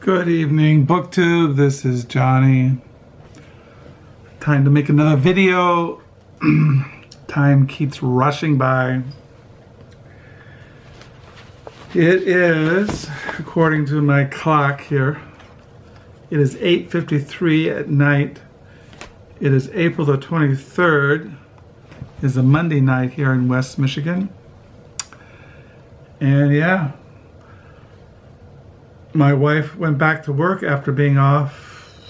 Good evening, Booktube. This is Johnny. Time to make another video. Time keeps rushing by. It is, according to my clock here, it is 8:53 at night. It is April the 23rd. It's a Monday night here in West Michigan. And yeah, my wife went back to work after being off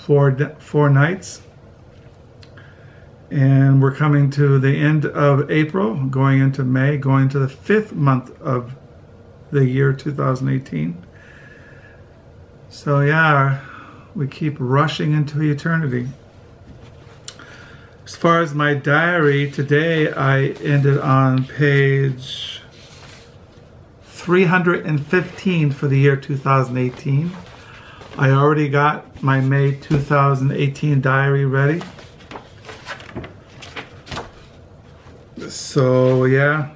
four nights. And we're coming to the end of April, going into May, going to the 5th month of the year 2018. So yeah, we keep rushing into eternity. As far as my diary, today I ended on page 315 for the year 2018. I already got my May 2018 diary ready. So yeah,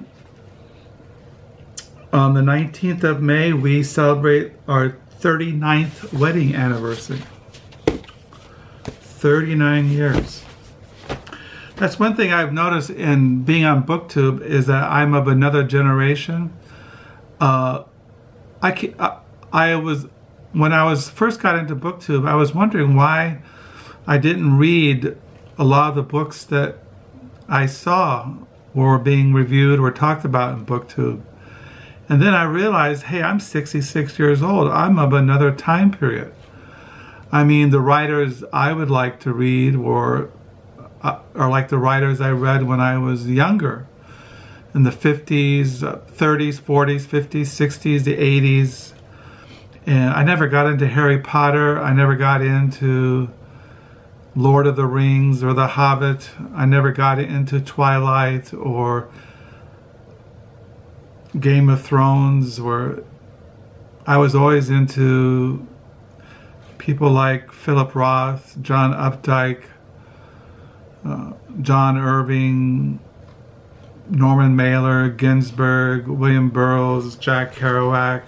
on the 19th of May we celebrate our 39th wedding anniversary. 39 years. That's one thing I've noticed in being on Booktube, is that I'm of another generation. When I first got into Booktube, I was wondering why I didn't read a lot of the books that I saw were being reviewed or talked about in Booktube. And then I realized, hey, I'm 66 years old. I'm of another time period. I mean, the writers I would like to read are like the writers I read when I was younger, in the 50s, 30s, 40s, 50s, 60s, the 80s. And I never got into Harry Potter. I never got into Lord of the Rings or The Hobbit. I never got into Twilight or Game of Thrones. I was always into people like Philip Roth, John Updike, John Irving, Norman Mailer, Ginsberg, William Burroughs, Jack Kerouac,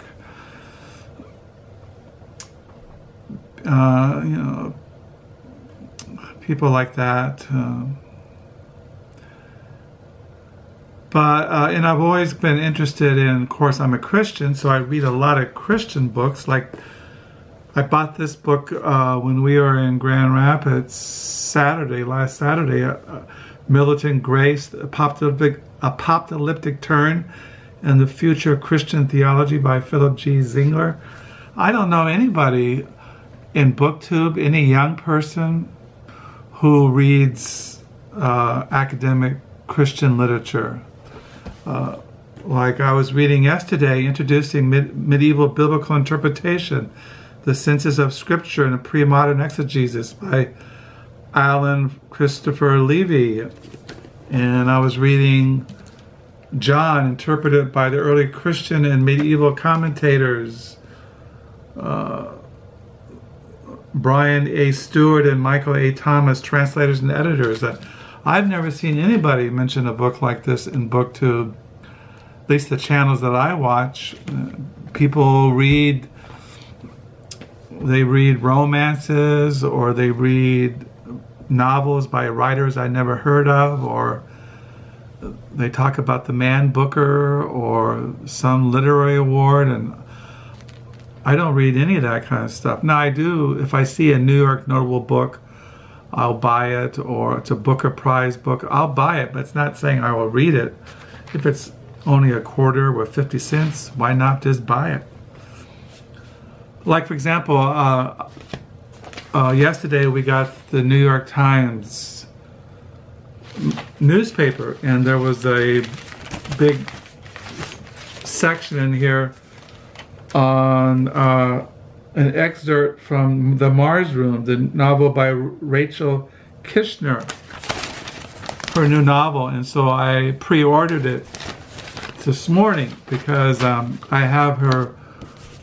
you know, people like that. And I've always been interested in, of course, I'm a Christian, so I read a lot of Christian books. Like, I bought this book when we were in Grand Rapids last Saturday, Militant Grace, Apocalyptic Turn and the Future of Christian Theology by Philip G. Ziegler. I don't know anybody in Booktube, any young person who reads academic Christian literature. Like I was reading yesterday, Introducing Medieval Biblical Interpretation, The Senses of Scripture and a Premodern Exegesis by Alan Christopher Levy. And I was reading John, interpreted by the early Christian and medieval commentators, Bryan A. Stewart and Michael A. Thomas, translators and editors. I've never seen anybody mention a book like this in Booktube, at least the channels that I watch. People read romances, or they read novels by writers I never heard of, or they talk about the Man Booker or some literary award, and I don't read any of that kind of stuff. Now I do, if I see a New York notable book, I'll buy it, or it's a Booker Prize book, I'll buy it, but it's not saying I will read it. If it's only a quarter or 50 cents, why not just buy it? Like, for example, yesterday we got the New York Times newspaper, and there was a big section in here on an excerpt from The Mars Room, the novel by Rachel Kushner, her new novel. And so I pre-ordered it this morning because I have her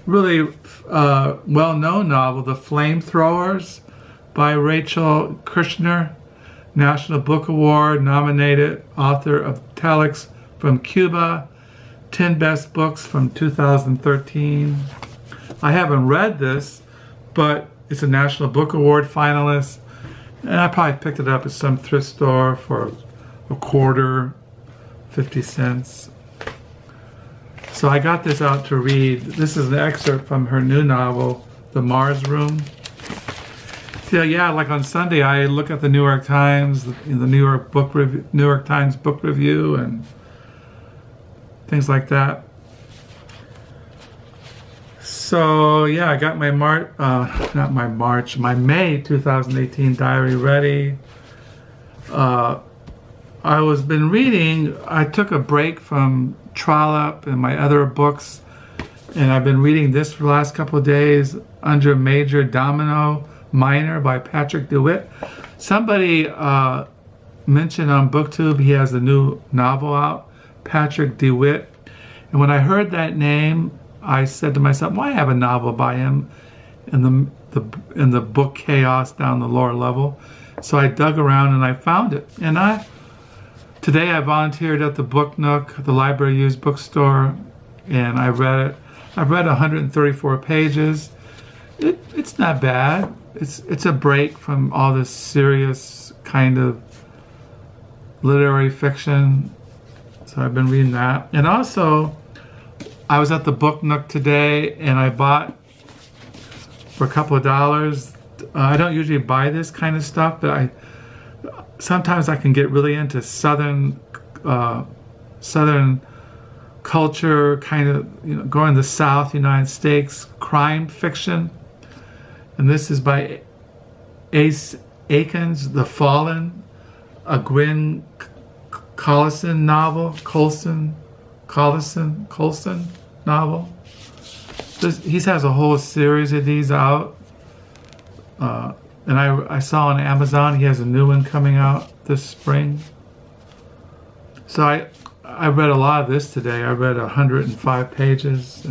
really well-known novel, The Flamethrowers by Rachel Kushner, National Book Award nominated author of Telex from Cuba, 10 Best Books from 2013. I haven't read this, but it's a National Book Award finalist. And I probably picked it up at some thrift store for a quarter, 50 cents. So I got this out to read. This is an excerpt from her new novel, The Mars Room. So yeah, like on Sunday, I look at the New York Times, the New York Times book review, and things like that. So yeah, I got my May 2018 diary ready. I was been reading. I took a break from Trollope and my other books, and I've been reading this for the last couple of days, Undermajordomo Minor by Patrick DeWitt. Somebody mentioned on Booktube he has a new novel out, Patrick DeWitt. And when I heard that name, I said to myself, why have a novel by him in the book chaos down the lower level? So I dug around and I found it. And today I volunteered at the Book Nook, the library used bookstore, and I read it. I've read 134 pages. It's not bad. It's a break from all this serious kind of literary fiction. So I've been reading that. And also, I was at the Book Nook today and I bought for a couple of dollars. I don't usually buy this kind of stuff, but sometimes I can get really into Southern culture, kind of, going to the South United States, crime fiction. And this is by Atkins, The Fallen, a Quinn Colson novel, Colson novel. He has a whole series of these out. And I saw on Amazon he has a new one coming out this spring. So I read a lot of this today. I read 105 pages.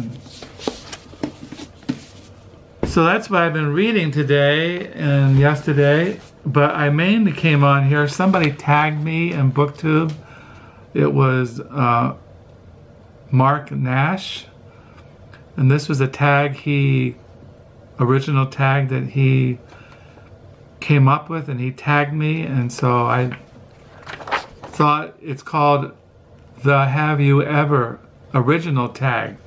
So that's what I've been reading today and yesterday. But I mainly came on here. Somebody tagged me in Booktube. It was Marc Nash. And this was a original tag that he came up with, and he tagged me, and so I thought it's called the Have You Ever original tag.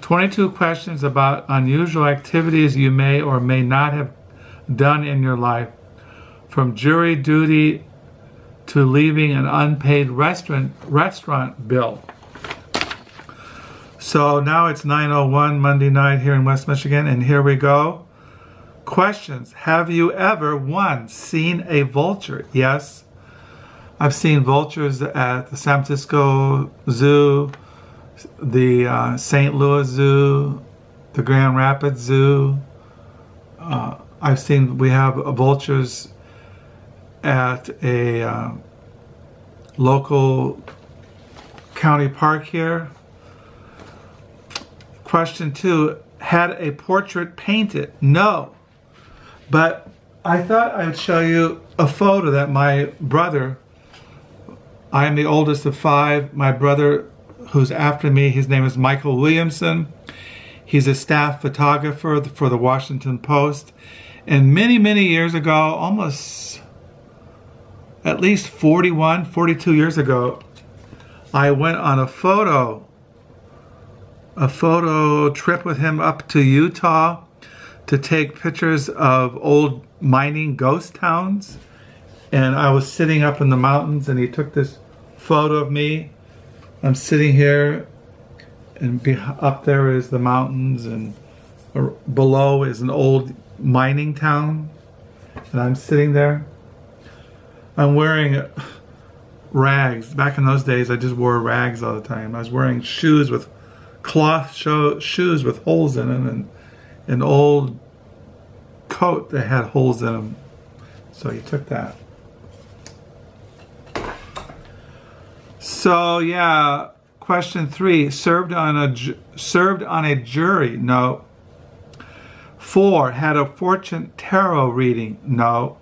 22 questions about unusual activities you may or may not have done in your life, from jury duty to leaving an unpaid restaurant bill. So now it's 9:01 Monday night here in West Michigan, and here we go. Questions. Have you ever, one, seen a vulture? Yes. I've seen vultures at the San Francisco Zoo, the St. Louis Zoo, the Grand Rapids Zoo. We have vultures at a local county park here. Question 2, had a portrait painted? No. But I thought I'd show you a photo that my brother, I am the oldest of 5, my brother who's after me, his name is Michael Williamson. He's a staff photographer for the Washington Post. And many, many years ago, almost at least 42 years ago, I went on a photo trip with him up to Utah to take pictures of old mining ghost towns. And I was sitting up in the mountains and he took this photo of me. I'm sitting here and up there is the mountains and below is an old mining town. And I'm sitting there. I'm wearing rags. Back in those days I just wore rags all the time. I was wearing shoes with cloth shoes with holes in them, and an old coat that had holes in them. So he took that. So yeah, question 3, served on a jury? No. 4, had a fortune tarot reading? No.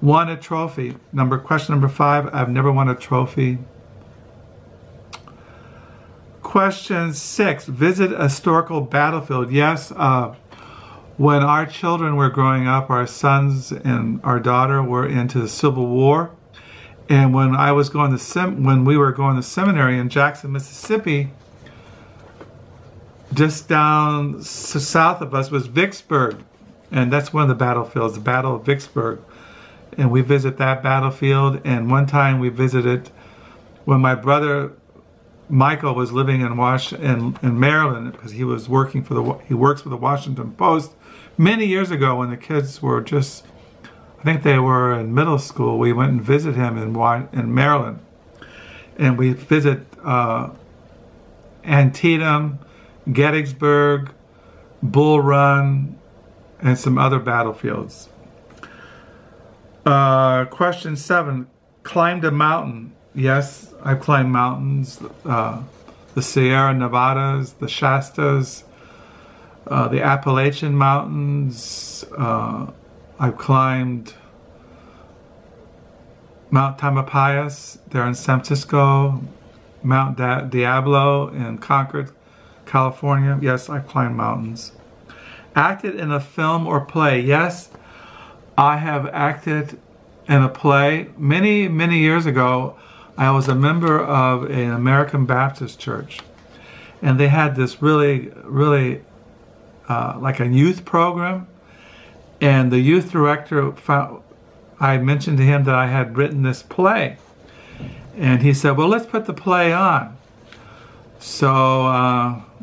Won a trophy? Question number 5, I've never won a trophy. Question 6, visit a historical battlefield? Yes. When our children were growing up, our sons and our daughter were into the Civil War. And when I was going to when we were going to seminary in Jackson, Mississippi, just down south of us was Vicksburg. And that's one of the battlefields, the Battle of Vicksburg. And we visit that battlefield. And one time we visited when my brother Michael was living in Maryland, because he was working for he works for the Washington Post. Many years ago, when the kids were just, I think they were in middle school, we went and visited him in Maryland. And we visit Antietam, Gettysburg, Bull Run, and some other battlefields. Question 7, climbed a mountain. Yes, I've climbed mountains, the Sierra Nevadas, the Shastas, the Appalachian Mountains. I've climbed Mount Tamalpais there in San Francisco, Mount Diablo in Concord, California. Yes, I've climbed mountains. Acted in a film or play. Yes, I have acted in a play. Many, many years ago, I was a member of an American Baptist church. And they had this really, really like a youth program. And the youth director I mentioned to him that I had written this play. And he said, well, let's put the play on. So,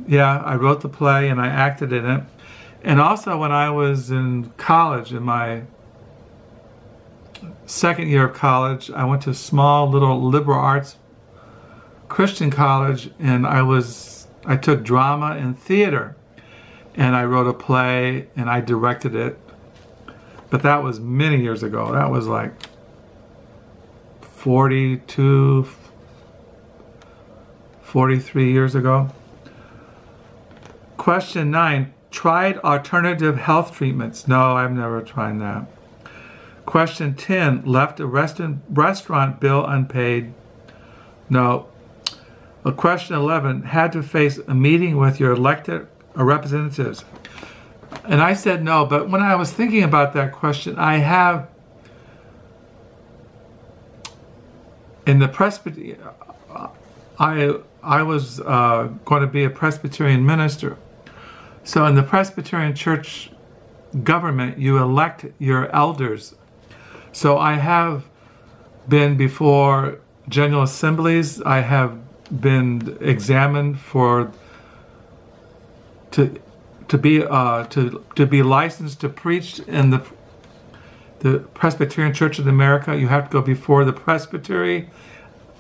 yeah, I wrote the play and I acted in it. And also when I was in college, in my second year of college, I went to a small little liberal arts Christian college, and I took drama and theater. And I wrote a play and I directed it. But that was many years ago. That was like 42, 43 years ago. Question 9, tried alternative health treatments? No, I've never tried that. Question 10, left a restaurant bill unpaid? No. Question 11, had to face a meeting with your elected representatives? And I said no, but when I was thinking about that question, I have, in the Presbyterian, I was going to be a Presbyterian minister. So in the Presbyterian church government, you elect your elders. So I have been before General Assemblies. I have been examined to be licensed to preach in the Presbyterian Church of America. You have to go before the presbytery,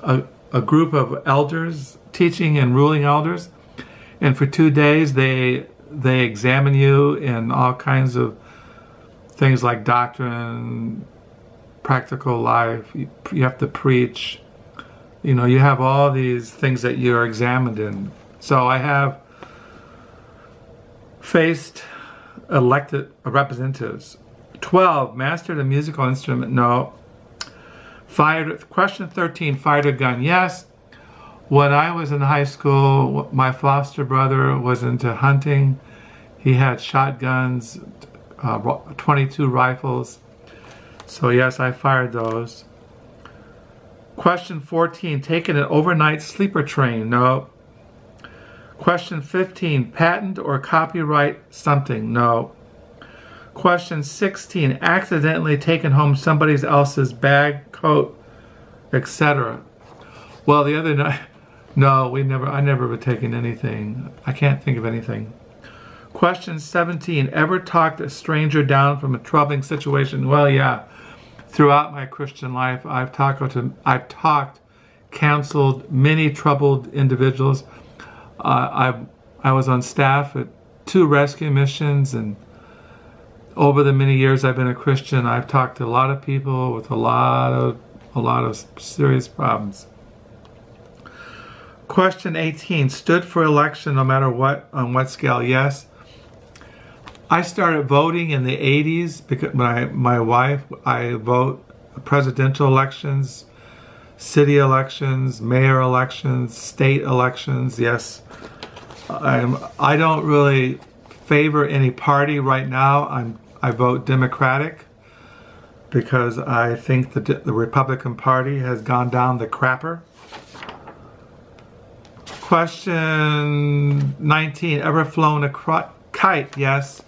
a group of elders, teaching and ruling elders, and for 2 days they examine you in all kinds of things like doctrine, practical life. You have to preach. You know, you have all these things that you're examined in. So I have faced elected representatives. 12, mastered a musical instrument? No. Question 13, fired a gun? Yes. When I was in high school, my foster brother was into hunting. He had shotguns, 22 rifles. So yes, I fired those. Question 14, taken an overnight sleeper train? No. Question 15, patent or copyright something? No. Question 16, accidentally taken home somebody else's bag, coat, etc. Well, the other night, no, I never have taken anything. I can't think of anything. Question 17, ever talked a stranger down from a troubling situation? Well, yeah. Throughout my Christian life, I've counseled many troubled individuals. I was on staff at 2 rescue missions, and over the many years I've been a Christian, I've talked to a lot of people with a lot of serious problems. Question 18, stood for election no matter what, on what scale? Yes. I started voting in the 80s because my wife, I vote presidential elections, city elections, mayor elections, state elections. Yes, I don't really favor any party right now. I vote Democratic because I think the Republican Party has gone down the crapper. Question 19. Ever flown a kite? Yes.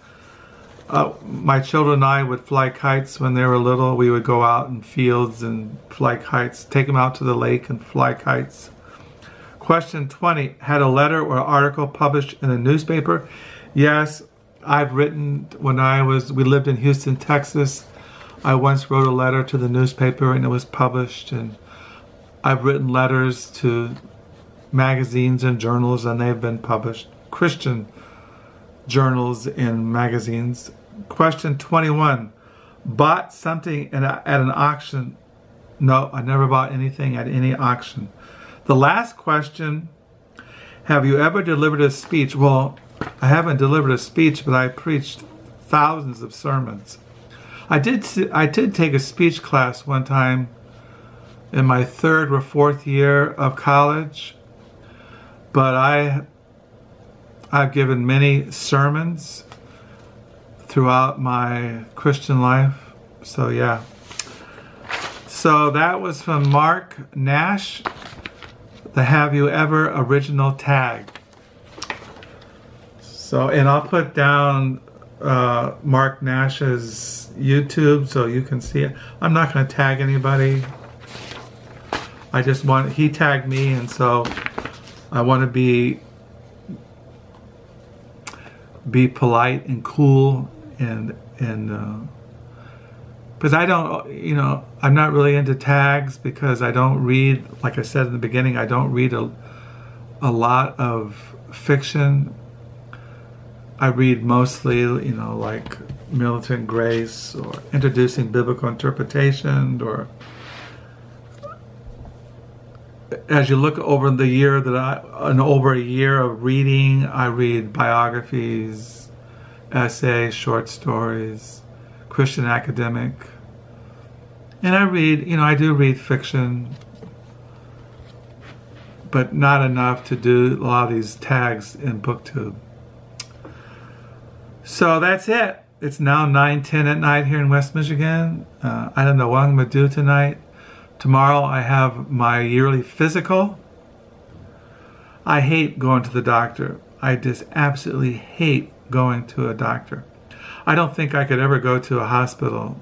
My children and I would fly kites when they were little. We would go out in fields and fly kites, take them out to the lake and fly kites. Question 20. Had a letter or article published in a newspaper? Yes, I've written when we lived in Houston, Texas. I once wrote a letter to the newspaper and it was published, and I've written letters to magazines and journals and they've been published. Christian journals and magazines. Question 21. Bought something at an auction? No, I never bought anything at any auction. The last question, have you ever delivered a speech? Well, I haven't delivered a speech, but I preached thousands of sermons. I did take a speech class one time in my 3rd or 4th year of college, but I've given many sermons throughout my Christian life. So yeah. So that was from Marc Nash, the Have You Ever original tag. So, and I'll put down Marc Nash's YouTube so you can see it. I'm not going to tag anybody. I just want, he tagged me, and so I want to be polite and cool and because I don't, you know, I'm not really into tags because I don't read, like I said in the beginning, I don't read a lot of fiction. I read mostly, you know, like Militant Grace or Introducing Biblical Interpretation, or as you look over the year over a year of reading, I read biographies, essays, short stories, Christian academic, and I read, you know, I do read fiction, but not enough to do a lot of these tags in Booktube. So that's it. It's now 9:10 at night here in West Michigan. I don't know what I'm going to do tonight. Tomorrow I have my yearly physical. I hate going to the doctor. I just absolutely hate going to a doctor. I don't think I could ever go to a hospital.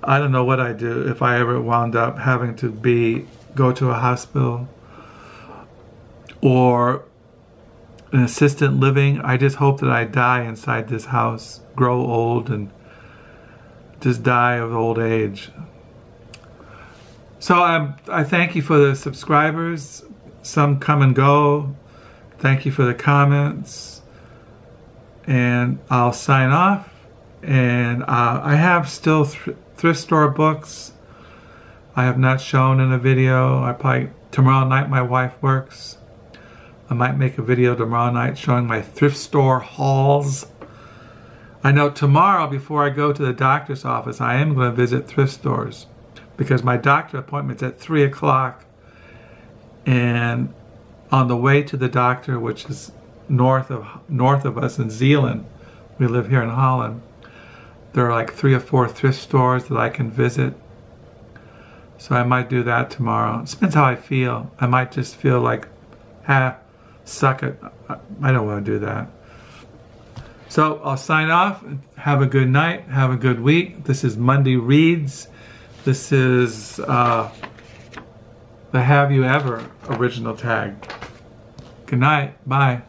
I don't know what I'd do if I ever wound up having to go to a hospital or an assisted living. I just hope that I die inside this house, grow old, and just die of old age. So I thank you for the subscribers. Some come and go. Thank you for the comments. And I'll sign off. And I have still thrift store books I have not shown in a video. Tomorrow night my wife works. I might make a video tomorrow night showing my thrift store hauls. I know tomorrow, before I go to the doctor's office, I am going to visit thrift stores because my doctor appointment's at 3 o'clock. And on the way to the doctor, which is north of us in Zeeland, we live here in Holland, there are like 3 or 4 thrift stores that I can visit. So I might do that tomorrow. It depends how I feel. I might just feel like, suck it. I don't want to do that. So I'll sign off. Have a good night. Have a good week. This is Monday Reads. This is the Have You Ever original tag. Good night. Bye.